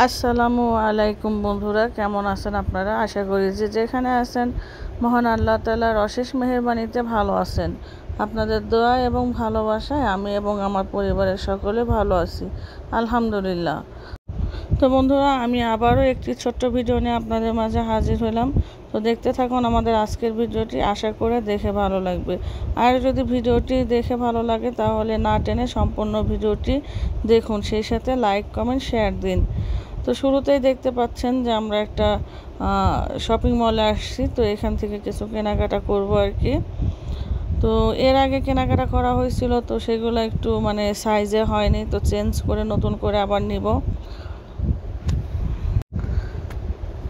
আসসালামু আলাইকুম বন্ধুরা, কেমন আছেন আপনারা? আশা করি যে যেখানে আছেন মহান আল্লাহ তাআলার অশেষ মেহেরবানিতে ভালো আছেন। আপনাদের দোয়া এবং ভালোবাসায় আমি এবং আমার পরিবারের সকলে ভালো আছি, আলহামদুলিল্লাহ। তো বন্ধুরা, আমি আবারও একটি ছোট্ট ভিডিও নিয়ে আপনাদের মাঝে হাজির হলাম। তো দেখতে থাকুন আমাদের আজকের ভিডিওটি, আশা করে দেখে ভালো লাগবে। আর যদি ভিডিওটি দেখে ভালো লাগে তাহলে না টেনে সম্পূর্ণ ভিডিওটি দেখুন, সেই সাথে লাইক কমেন্ট শেয়ার দিন। তো শুরুতেই দেখতে পাচ্ছেন যে আমরা একটা শপিং মলে আসছি। তো এখান থেকে কিছু কেনাকাটা করব আর কি। তো এর আগে কেনাকাটা করা হয়েছিল, তো সেগুলো একটু সাইজে হয়নি, তো চেঞ্জ করে নতুন করে আবার নিব।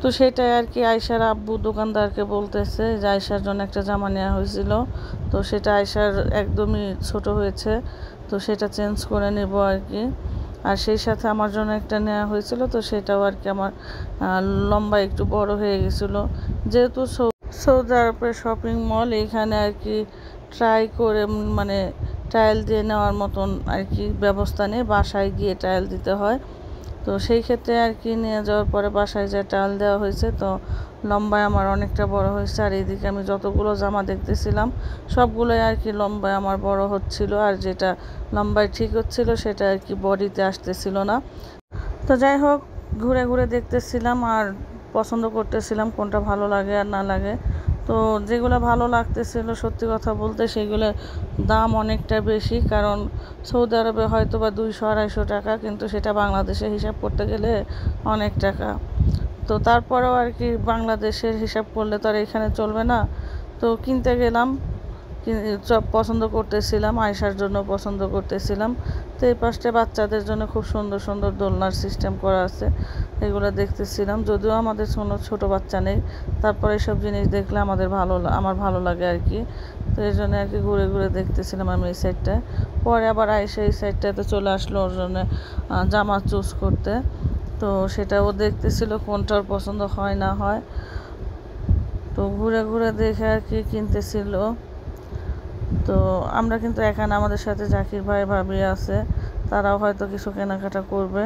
তো সেটাই আর কি, আয়শার আব্বু দোকানদারকে বলতেছে যে আয়শার জন্য একটা জামা নেওয়া হয়েছিল, তো সেটা আয়শার একদমই ছোট হয়েছে, তো সেটা চেঞ্জ করে নেব আর কি। আর সেই সাথে আমার জন্য একটা নেওয়া হয়েছিল, তো সেটাও আর কি আমার লম্বা একটু বড় হয়ে গেছিলো। যেহেতু সৌদি আরবের শপিং মল, এখানে আর কি ট্রাই করে ট্রায়াল দিয়ে নেওয়ার মতন আর কি ব্যবস্থা নেই, বাসায় গিয়ে ট্রায়াল দিতে হয়। তো সেই ক্ষেত্রে আর কি নিয়ে যাওয়ার পরে বাসায় যে ট্রায়াল দেওয়া হয়েছে, তো লম্বায় আমার অনেকটা বড় হয়েছে। আর এইদিকে আমি যতগুলো জামা দেখতেছিলাম সবগুলোই আর কি লম্বায় আমার বড় হচ্ছিল, আর যেটা লম্বায় ঠিক হচ্ছিল সেটা আর কি বডিতে আসতেছিল না। তো যাই হোক, ঘুরে ঘুরে দেখতেছিলাম আর পছন্দ করতেছিলাম কোনটা ভালো লাগে আর না লাগে। তো যেগুলো ভালো লাগতেছিল, সত্যি কথা বলতে সেগুলোর দাম অনেকটা বেশি, কারণ সৌদি আরবে হয়তো বা 200-250 টাকা, কিন্তু সেটা বাংলাদেশে হিসাব করতে গেলে অনেক টাকা। তো তারপরেও আর কি বাংলাদেশের হিসাব করলে তো আর এখানে চলবে না। তো কিনতে গেলাম, সব পছন্দ করতেছিলাম, আয়শার জন্য পছন্দ করতেছিলাম। তো এই পাশে বাচ্চাদের জন্য খুব সুন্দর সুন্দর দোলনার সিস্টেম করা আছে, এগুলো দেখতেছিলাম। যদিও আমাদের কোনো ছোটো বাচ্চা নেই, তারপরে এসব জিনিস দেখলে আমার ভালো লাগে আর কি। তো এই জন্য আর কি ঘুরে ঘুরে দেখতেছিলাম আমি এই সাইডটায়। পরে আবার আয়শা এই সাইডটাতে চলে আসলো ওর জন্য জামা চুজ করতে। তো সেটাও দেখতেছিল কোনটা ওর পছন্দ হয় না হয়। তো ঘুরে ঘুরে দেখে আর কি কিনতেছিল। তো আমরা কিন্তু এখানে আমাদের সাথে জাকির ভাই ভাবি আছে, তারাও হয়তো কিছু কেনাকাটা করবে।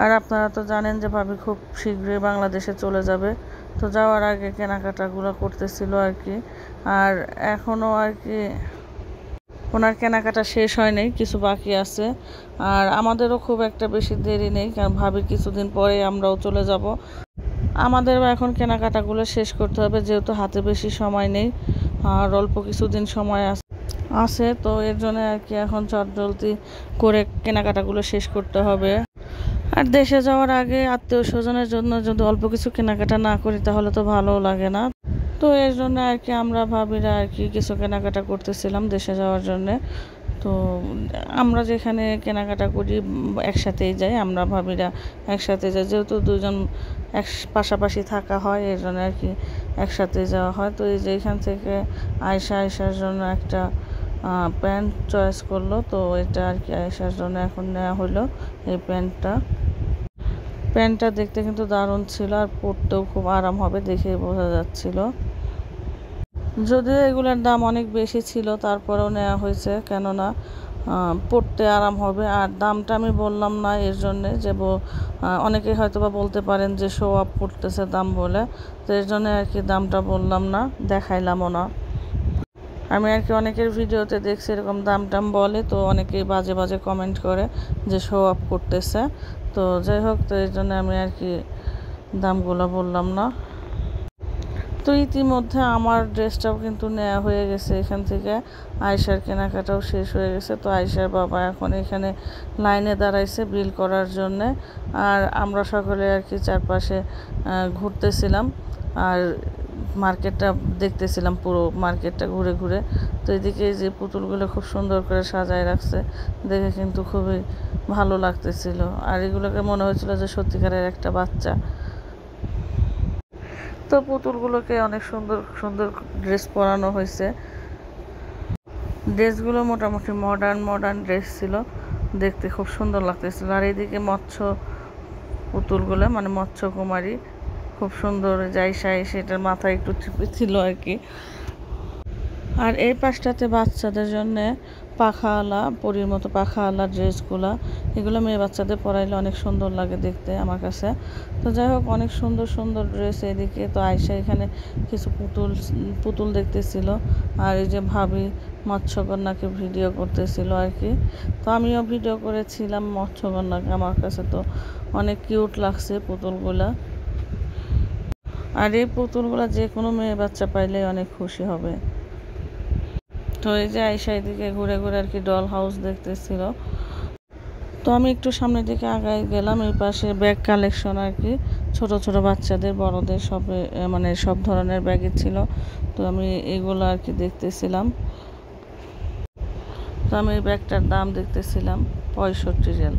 আর আপনারা তো জানেন যে ভাবি খুব শীঘ্রই বাংলাদেশে চলে যাবে, তো যাওয়ার আগে কেনাকাটাগুলো করতেছিল আর কি। আর এখনও আর কি ওনার কেনাকাটা শেষ হয় নাই, কিছু বাকি আছে। আর আমাদেরও খুব একটা বেশি দেরি নেই, কারণ ভাবি কিছুদিন পরে আমরাও চলে যাব। আমাদেরও এখন কেনাকাটাগুলো শেষ করতে হবে, যেহেতু হাতে বেশি সময় নেই আর অল্প কিছুদিন সময় আছে। তো এর জন্য আর কি এখন চটজলদি করে কেনাকাটাগুলো শেষ করতে হবে। আর দেশে যাওয়ার আগে আত্মীয় স্বজনের জন্য যদি অল্প কিছু কেনাকাটা না করি তাহলে তো ভালোও লাগে না। তো এর জন্য আর কি আমরা ভাবিরা আর কি কিছু কেনাকাটা করতেছিলাম দেশে যাওয়ার জন্যে। তো আমরা যেখানে কেনাকাটা করি একসাথেই যাই, আমরা ভাবিরা একসাথে যাই, যেহেতু দুজন পাশাপাশি থাকা হয়, এর জন্য আর কি একসাথে যাওয়া হয়। তো এই যে এখান থেকে আয়শার জন্য একটা প্যান্ট চয়েস করলো, তো এটা আর কি আয়শার জন্য এখন নেওয়া হলো এই প্যান্টটা দেখতে কিন্তু দারুণ ছিল, আর পরতেও খুব আরাম হবে দেখেই বোঝা যাচ্ছিল। যদিও এগুলোর দাম অনেক বেশি ছিল, তারপরেও নেওয়া হয়েছে, কেননা পরতে আরাম হবে। আর দামটা আমি বললাম না এর জন্যে যে অনেকে হয়তো বা বলতে পারেন যে শো আপ করতেছে দাম বলে, তো এর জন্য আর কি দামটা বললাম না, দেখাইলামও না। আমি আর কি অনেকের ভিডিওতে দেখছি এরকম দাম বলে, তো অনেকেই বাজে বাজে কমেন্ট করে যে শো আপ করতেছে। তো যাই হোক, তো এর জন্য আমি আর কি দামগুলো বললাম না। তো ইতিমধ্যে আমার ড্রেসটাও কিন্তু নেওয়া হয়ে গেছে এখান থেকে, আয়শার কেনাকাটাও শেষ হয়ে গেছে। তো আয়শার বাবা এখন এখানে লাইনে দাঁড়াইছে বিল করার জন্যে, আর আমরা সকলে আর কি চারপাশে ঘুরতেছিলাম আর মার্কেটটা দেখতেছিলাম, পুরো মার্কেটটা ঘুরে ঘুরে। তো এদিকে যে পুতুলগুলো খুব সুন্দর করে সাজায় রাখছে, দেখে কিন্তু খুবই ভালো লাগতেছিল। আর এগুলোকে মনে হয়েছিল যে সত্যিকারের একটা বাচ্চা। তো পুতুলগুলোকে অনেক সুন্দর সুন্দর ড্রেস পরানো হয়েছে, ড্রেসগুলো মোটামুটি মডার্ন ড্রেস ছিল, দেখতে খুব সুন্দর লাগতেছিল। আর এইদিকে মৎস্য পুতুলগুলো মৎস্য কুমারী খুব সুন্দর যাই সেটার মাথায় একটু চিপে ছিল আর কি। আর এই পাশটাতে বাচ্চাদের জন্য পাখাওয়ালা, পরীর মতো পাখাওয়ালা ড্রেসগুলা, এগুলো মেয়ে বাচ্চাদের পরাইলে অনেক সুন্দর লাগে দেখতে আমার কাছে। তো যাই হোক, অনেক সুন্দর সুন্দর ড্রেস এদিকে। তো আয়শা এখানে কিছু পুতুল দেখতেছিল, আর এই যে ভাবি মৎস্যকন্যাকে ভিডিও করতেছিল আর কি। তো আমিও ভিডিও করেছিলাম মৎস্যকন্যাকে, আমার কাছে তো অনেক কিউট লাগছে পুতুলগুলা। আর এই পুতুলগুলা যে কোনো মেয়ে বাচ্চা পাইলে অনেক খুশি হবে। তো এই যে আয়শা এদিকে ঘুরে ঘুরে আর কি ডল হাউস দেখতেছিল। তো আমি একটু সামনের দিকে আগাই গেলাম, এই পাশে ব্যাগ কালেকশন আর কি, ছোট ছোট বাচ্চাদের বড়দের সবে মানে সব ধরনের ব্যাগই ছিল। তো আমি এগুলো আর কি দেখতেছিলাম। তো আমি এই ব্যাগটার দাম দেখতেছিলাম 65 রিয়াল,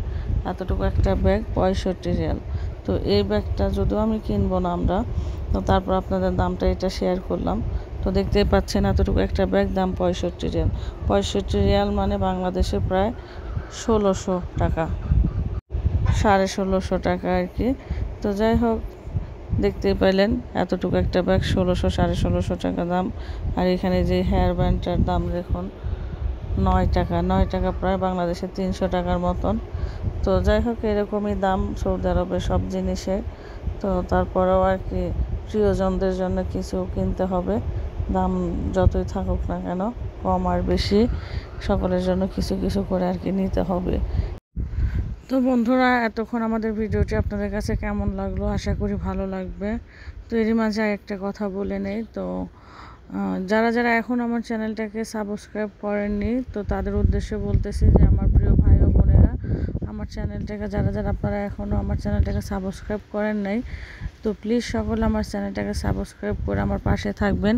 এতটুকু একটা ব্যাগ 65 রিয়াল। তো এই ব্যাগটা যদিও আমি কিনবো না আমরা, তো তারপর আপনাদের দামটা এটা শেয়ার করলাম। তো দেখতেই পাচ্ছেন এতটুকু একটা ব্যাগ দাম 65 রিয়াল। 65 রিয়াল মানে বাংলাদেশে প্রায় 1600 টাকা, 1650 টাকা আর কি। তো যাই হোক, দেখতেই পেলেন এতটুকু একটা ব্যাগ 1600 টাকা দাম। আর এখানে যে হেয়ার ব্যান্ডটার দাম দেখুন 9 টাকা, 9 টাকা প্রায় বাংলাদেশে 300 টাকার মতন। তো যাই হোক, এরকমই দাম সৌদি আরবে সব জিনিসের। তো তারপরেও আর কি প্রিয়জনদের জন্য কিছু কিনতে হবে, দাম যতই থাকুক না কেন, কম আর বেশি সকলের জন্য কিছু কিছু করে আর কি নিতে হবে। তো বন্ধুরা, এতক্ষণ আমাদের ভিডিওটি আপনাদের কাছে কেমন লাগলো, আশা করি ভালো লাগবে। তো এরই মাঝে একটা কথা বলে নেই, তো যারা যারা এখন আমার চ্যানেলটাকে সাবস্ক্রাইব করেননি, তো তাদের উদ্দেশ্যে বলতেছি যে আমার প্রিয় ভাই ও বোনেরা, আমার চ্যানেলটাকে যারা যারা আপনারা এখনও আমার চ্যানেলটাকে সাবস্ক্রাইব করেন নাই, তো প্লিজ সকলে আমার চ্যানেলটাকে সাবস্ক্রাইব করে আমার পাশে থাকবেন।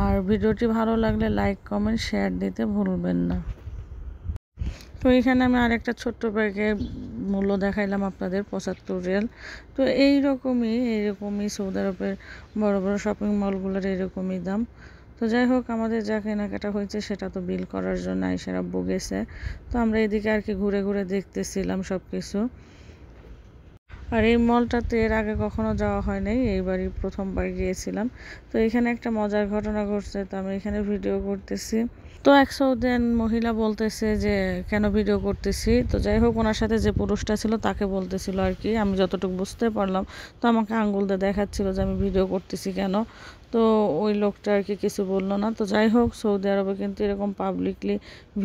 আর ভিডিওটি ভালো লাগলে লাইক কমেন্ট শেয়ার দিতে ভুলবেন না। তো এখানে আমি আরেকটা ছোট্ট ব্যাগের মূল্য দেখাইলাম আপনাদের 75 রিয়াল। তো এইরকমই সৌদি আরবের বড় বড় শপিং মলগুলোর এরকমই দাম। তো যাই হোক, আমাদের যা কেনাকাটা হয়েছে সেটা তো বিল করার জন্য আয়শার আব্বু গেছে। তো আমরা এদিকে আর কি ঘুরে ঘুরে দেখতেছিলাম সব কিছু। আর এই মলটাতে এর আগে কখনো যাওয়া হয় নাই, এইবারই প্রথমবার গিয়েছিলাম। তো এখানে একটা মজার ঘটনা ঘটছে, তো আমি এখানে ভিডিও করতেছি। তো এক সৌদিয়ান মহিলা বলতেছে যে কেন ভিডিও করতেছি। তো যাই হোক, ওনার সাথে যে পুরুষটা ছিল তাকে বলতেছিল আর কি, আমি যতটুকু বুঝতে পারলাম। তো আমাকে আঙ্গুল দিয়ে দেখাচ্ছিল যে আমি ভিডিও করতেছি কেন। তো ওই লোকটা আর কি কিছু বললো না। তো যাই হোক, সৌদি আরবে কিন্তু এরকম পাবলিকলি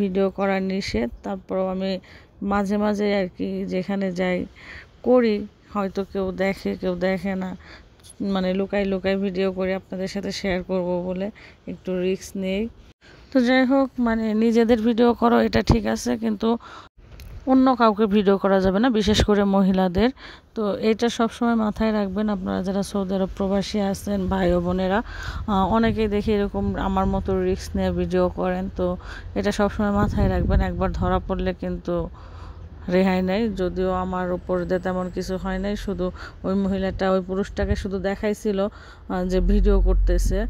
ভিডিও করা নিষেধ। তারপরেও আমি মাঝে মাঝে আর কি যেখানে যাই করি, হয়তো কেউ দেখে কেউ দেখে না, মানে লুকাই লুকাই ভিডিও করে আপনাদের সাথে শেয়ার করব বলে একটু রিস্ক নেই। তো যাই হোক, মানে নিজেদের ভিডিও করো এটা ঠিক আছে, কিন্তু অন্য কাউকে ভিডিও করা যাবে না, বিশেষ করে মহিলাদের। তো এটা সবসময় মাথায় রাখবেন আপনারা যারা সৌদি আরব প্রবাসী আছেন ভাই ও বোনেরা। অনেকেই দেখি এরকম আমার মতো রিস্ক নিয়ে ভিডিও করেন, তো এটা সবসময় মাথায় রাখবেন। একবার ধরা পড়লে কিন্তু রেহাই নাই। যদিও আমার উপর দিয়ে তেমন কিছু হয় নাই, শুধু ওই মহিলাটা ওই পুরুষটাকে শুধু দেখাইছিল যে ভিডিও করতেছে।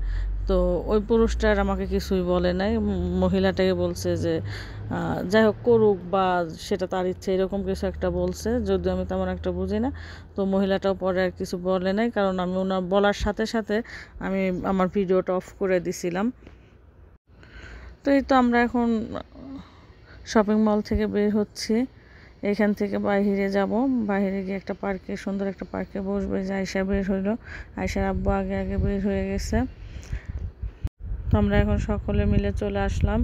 তো ওই পুরুষটার আমাকে কিছুই বলে নাই, মহিলাটাকে বলছে যে যাই হোক করুক, বা সেটা তার ইচ্ছে, এরকম কিছু একটা বলছে, যদিও আমি তেমন একটা বুঝি না। তো মহিলাটাও পরে আর কিছু বলে নাই, কারণ আমি ওনার বলার সাথে সাথে আমি আমার ভিডিওটা অফ করে দিছিলাম। তো এই তো আমরা এখন শপিং মল থেকে বের হচ্ছি, এখান থেকে বাইরে যাব, বাইরে গিয়ে একটা পার্কে, সুন্দর একটা পার্কে বসবে। যে আয়শা বের হইলো, আয়শার আব্বু আগে আগে বের হয়ে গেছে। তো আমরা এখন সকলে মিলে চলে আসলাম।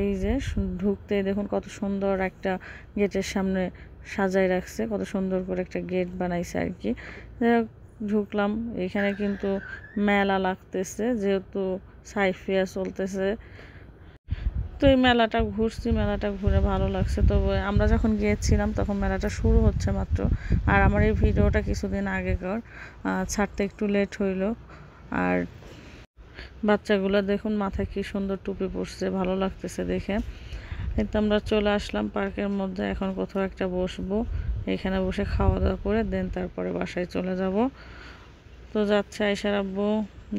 এই যে ঢুকতে দেখুন কত সুন্দর একটা গেটের সামনে সাজাই রাখছে, কত সুন্দর করে একটা গেট বানাইছে আর কি। ঢুকলাম, এখানে কিন্তু মেলা লাগতেছে, যেহেতু সাইফিয়া চলতেছে। তো এই মেলাটা ঘুরছি, মেলাটা ঘুরে ভালো লাগছে। তবে আমরা যখন গিয়েছিলাম তখন মেলাটা শুরু হচ্ছে মাত্র, আর আমার এই ভিডিওটা কিছুদিন আগেকার, ছাড়তে একটু লেট হইলো। আর বাচ্চাগুলো দেখুন মাথায় কি সুন্দর টুপি পরছে, ভালো লাগতেছে দেখে। কিন্তু আমরা চলে আসলাম পার্কের মধ্যে, এখন কোথাও একটা বসবো, এখানে বসে খাওয়া দাওয়া করে দেন তারপরে বাসায় চলে যাব। তো যাচ্ছে আয়শার আব্বু,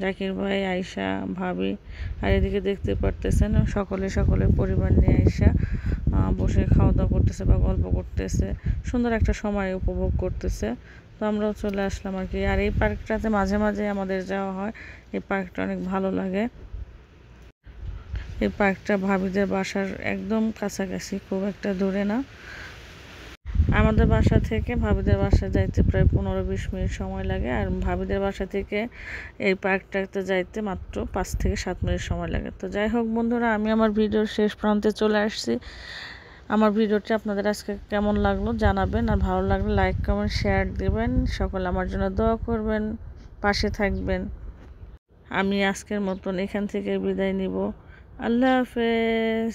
জাকির ভাই, আয়শা, ভাবি। আর এদিকে দেখতে পারতেছেন সকলের পরিবার নিয়ে আয়শা বসে খাওয়া দাওয়া করতেছে বা গল্প করতেছে, সুন্দর একটা সময় উপভোগ করতেছে। তো আমরাও চলে আসলাম আর কি। আর এই পার্কটাতে মাঝে মাঝে আমাদের যাওয়া হয়, এই পার্কটা অনেক ভালো লাগে। এই পার্কটা ভাবিদের বাসার একদম কাছাকাছি, খুব একটা দূরে না। আমাদের বাসা থেকে ভাবিদের বাসা যাইতে প্রায় 15-20 মিনিট সময় লাগে, আর ভাবিদের বাসা থেকে এই পার্কটাতে যাইতে মাত্র 5 থেকে 7 মিনিট সময় লাগে। তো যাই হোক বন্ধুরা, আমি আমার ভিডিওর শেষ প্রান্তে চলে আসছি। আমার ভিডিওটি আপনাদের আজকে কেমন লাগলো জানাবেন, আর ভালো লাগলে লাইক কমেন্ট শেয়ার দেবেন। সকলে আমার জন্য দোয়া করবেন, পাশে থাকবেন। আমি আজকের মতন এখান থেকে বিদায় নিব। আল্লাহ হাফেজ।